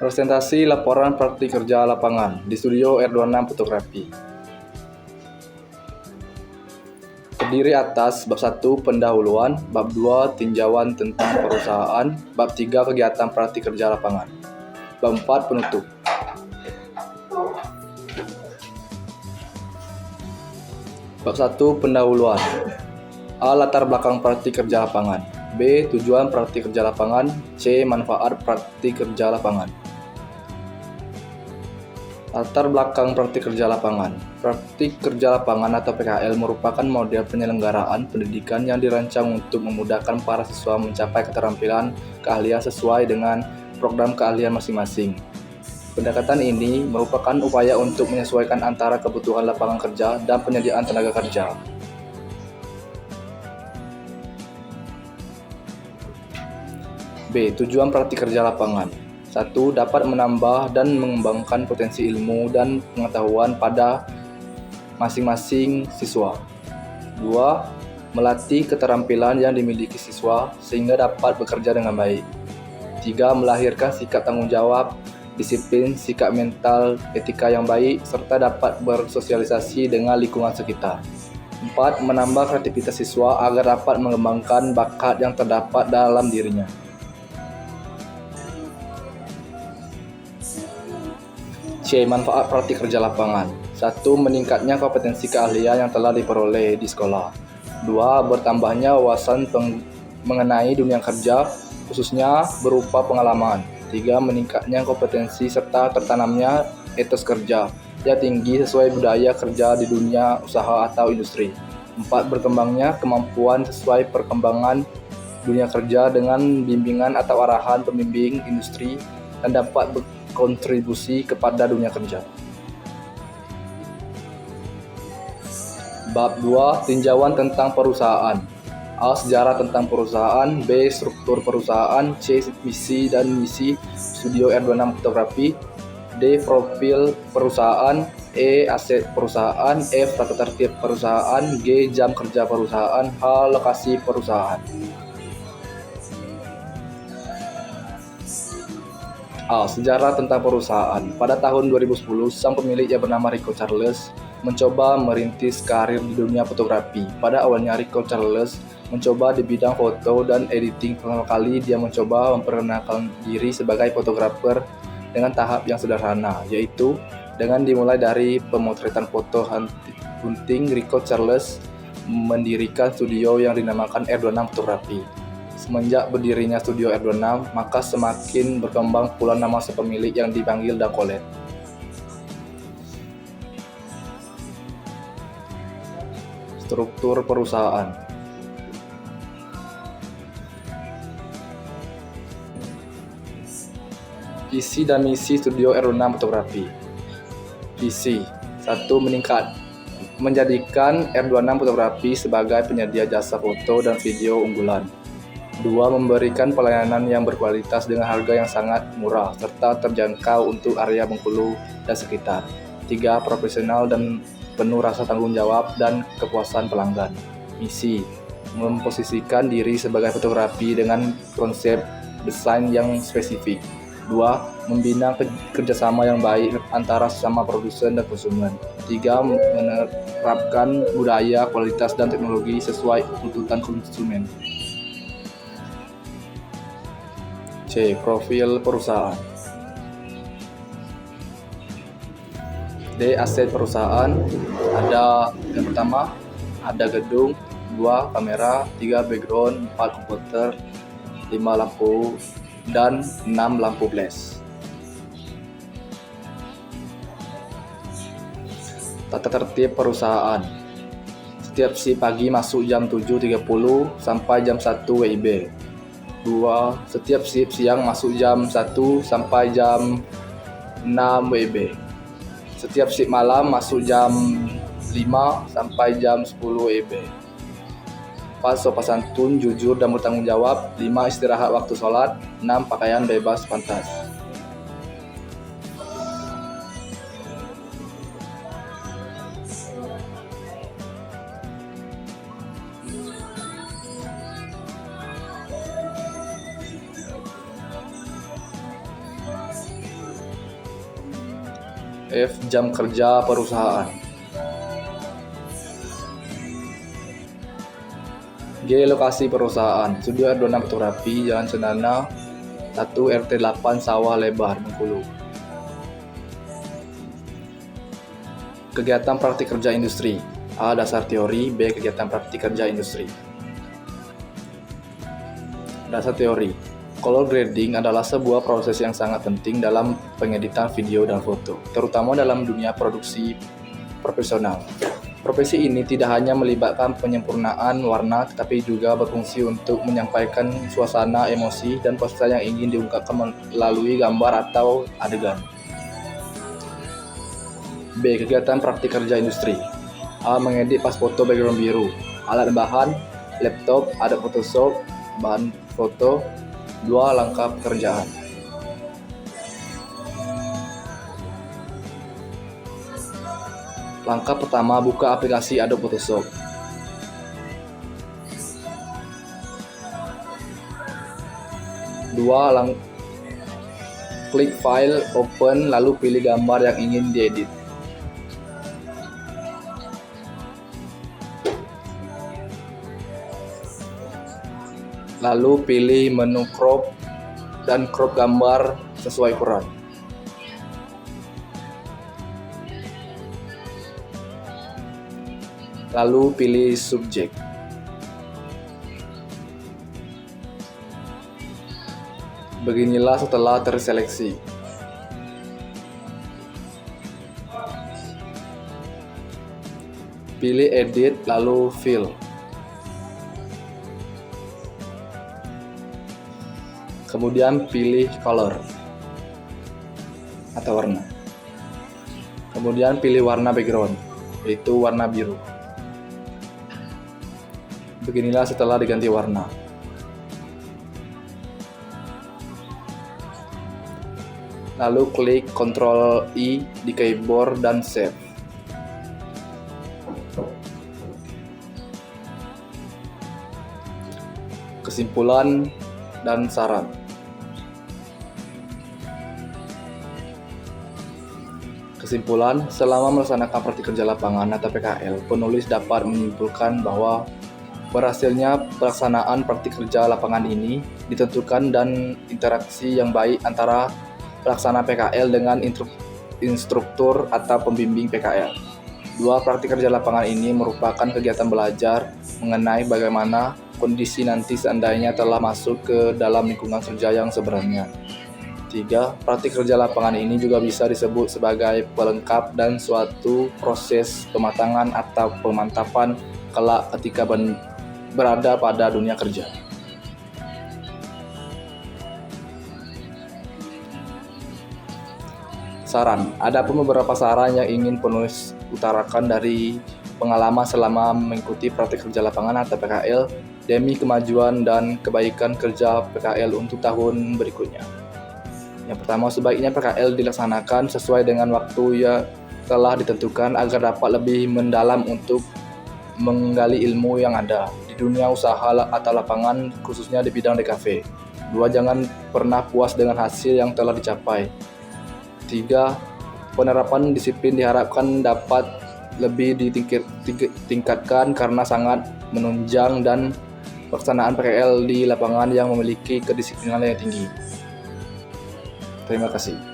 Presentasi laporan praktik kerja lapangan di studio R26 Fotografi. Terdiri atas bab 1 pendahuluan, bab 2 tinjauan tentang perusahaan, bab 3 kegiatan praktik kerja lapangan, bab 4 penutup. Bab 1 pendahuluan. A. Latar belakang praktik kerja lapangan. B. Tujuan praktik kerja lapangan. C. Manfaat praktik kerja lapangan. Latar belakang praktik kerja lapangan. Praktik kerja lapangan atau PKL merupakan model penyelenggaraan pendidikan yang dirancang untuk memudahkan para siswa mencapai keterampilan keahlian sesuai dengan program keahlian masing-masing. Pendekatan ini merupakan upaya untuk menyesuaikan antara kebutuhan lapangan kerja dan penyediaan tenaga kerja. B. Tujuan praktik kerja lapangan. 1. Dapat menambah dan mengembangkan potensi ilmu dan pengetahuan pada masing-masing siswa. 2. Melatih keterampilan yang dimiliki siswa sehingga dapat bekerja dengan baik. 3. Melahirkan sikap tanggung jawab, disiplin, sikap mental, etika yang baik, serta dapat bersosialisasi dengan lingkungan sekitar. 4. Menambah kreativitas siswa agar dapat mengembangkan bakat yang terdapat dalam dirinya. C. Manfaat praktik kerja lapangan. 1. Meningkatnya kompetensi keahlian yang telah diperoleh di sekolah. 2. Bertambahnya wawasan mengenai dunia kerja, khususnya berupa pengalaman. 3. Meningkatnya kompetensi serta tertanamnya etos kerja yang tinggi sesuai budaya kerja di dunia usaha atau industri. 4. Berkembangnya kemampuan sesuai perkembangan dunia kerja dengan bimbingan atau arahan pembimbing industri dan dapat berkontribusi kepada dunia kerja. Bab 2 tinjauan tentang perusahaan. A. Sejarah tentang perusahaan. B. Struktur perusahaan. C. Misi dan misi studio R26 Fotografi. D. Profil perusahaan. E. Aset perusahaan. F. Tata tertib perusahaan. G. Jam kerja perusahaan. H. Lokasi perusahaan. A. Sejarah tentang perusahaan. Pada tahun 2010, sang pemilik yang bernama Rico Charles mencoba merintis karir di dunia fotografi. Pada awalnya, Rico Charles mencoba di bidang foto dan editing. Pertama kali dia mencoba memperkenalkan diri sebagai fotografer dengan tahap yang sederhana, yaitu dengan dimulai dari pemotretan foto hunting. Rico Charles mendirikan studio yang dinamakan R26 Fotografi. Semenjak berdirinya studio R26, maka semakin berkembang pula nama sang pemilik yang dipanggil Dacolet. Struktur perusahaan. Visi dan misi studio R26 Fotografi. Visi 1. Menjadikan R26 Fotografi sebagai penyedia jasa foto dan video unggulan. 2. Memberikan pelayanan yang berkualitas dengan harga yang sangat murah serta terjangkau untuk area Bengkulu dan sekitar. 3. Profesional dan penuh rasa tanggung jawab dan kepuasan pelanggan. Misi: memposisikan diri sebagai fotografi dengan konsep desain yang spesifik. 2. Membina kerjasama yang baik antara sesama produsen dan konsumen. 3. Menerapkan budaya, kualitas, dan teknologi sesuai tuntutan konsumen. C. Profil perusahaan. D. Aset perusahaan. Ada yang pertama, ada gedung. 2. Kamera. 3. Background. 4. Komputer. 5. Lampu. Dan 6. Lampu flash. Tata tertib perusahaan. Setiap pagi masuk jam 7.30 sampai jam 1 WIB. 2. Setiap shift siang masuk jam 1 sampai jam 6 WIB. Setiap shift malam masuk jam 5 sampai jam 10 WIB. 4. Sopan santun, jujur, dan bertanggung jawab. 5. Istirahat waktu sholat. 6. Pakaian bebas pantas. F. Jam kerja perusahaan. G. Lokasi perusahaan. Studio Ardona Fotografi, Jalan Cendana 1 RT 8 Sawah Lebar, Bengkulu. Kegiatan praktik kerja industri. A. Dasar teori. B. Kegiatan praktik kerja industri. Dasar teori. Color grading adalah sebuah proses yang sangat penting dalam pengeditan video dan foto, terutama dalam dunia produksi profesional. Profesi ini tidak hanya melibatkan penyempurnaan warna, tetapi juga berfungsi untuk menyampaikan suasana, emosi, dan pesan yang ingin diungkapkan melalui gambar atau adegan. B. Kegiatan praktik kerja industri. A. Mengedit pas foto background biru. Alat bahan, laptop, Adobe Photoshop, bahan foto. 2. Langkah pekerjaan. Langkah pertama, buka aplikasi Adobe Photoshop. Klik file, open, lalu pilih gambar yang ingin diedit. Lalu pilih menu crop dan crop gambar sesuai ukuran. Lalu pilih subjek. Beginilah setelah terseleksi. Pilih edit, lalu fill. Kemudian pilih color atau warna. Kemudian pilih warna background, yaitu warna biru. Beginilah setelah diganti warna. Lalu klik Ctrl I di keyboard dan save. Kesimpulan dan saran. Kesimpulan, selama melaksanakan praktik kerja lapangan atau PKL, penulis dapat menyimpulkan bahwa berhasilnya pelaksanaan praktik kerja lapangan ini ditentukan dan interaksi yang baik antara pelaksana PKL dengan instruktur atau pembimbing PKL. 2. Praktik kerja lapangan ini merupakan kegiatan belajar mengenai bagaimana kondisi nanti seandainya telah masuk ke dalam lingkungan kerja yang sebenarnya. 3. Praktik kerja lapangan ini juga bisa disebut sebagai pelengkap dan suatu proses pematangan atau pemantapan kelak ketika berada pada dunia kerja. Saran. Ada pun beberapa saran yang ingin penulis utarakan dari pengalaman selama mengikuti praktik kerja lapangan atau PKL demi kemajuan dan kebaikan kerja PKL untuk tahun berikutnya. Yang pertama, sebaiknya PKL dilaksanakan sesuai dengan waktu yang telah ditentukan agar dapat lebih mendalam untuk menggali ilmu yang ada di dunia usaha atau lapangan, khususnya di bidang DKV. 2. Jangan pernah puas dengan hasil yang telah dicapai. 3. Penerapan disiplin diharapkan dapat lebih ditingkatkan karena sangat menunjang dan pelaksanaan PKL di lapangan yang memiliki kedisiplinan yang tinggi. Terima kasih.